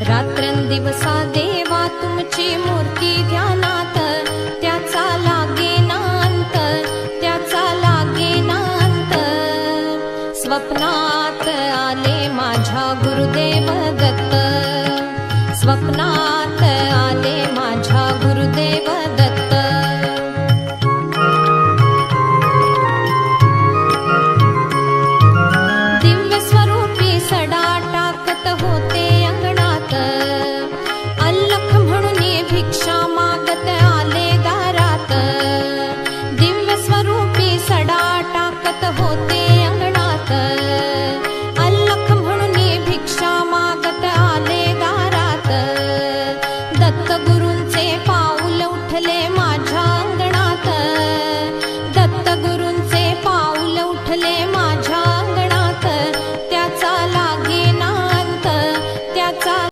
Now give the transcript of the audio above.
रात्रंदिवसा देवा तुमची मूर्ती ध्यानात, त्याचा लागेनांत, त्याचा लागेनांत। स्वप्नात आले माझ्या गुरुदेव दत्त, स्वप्नात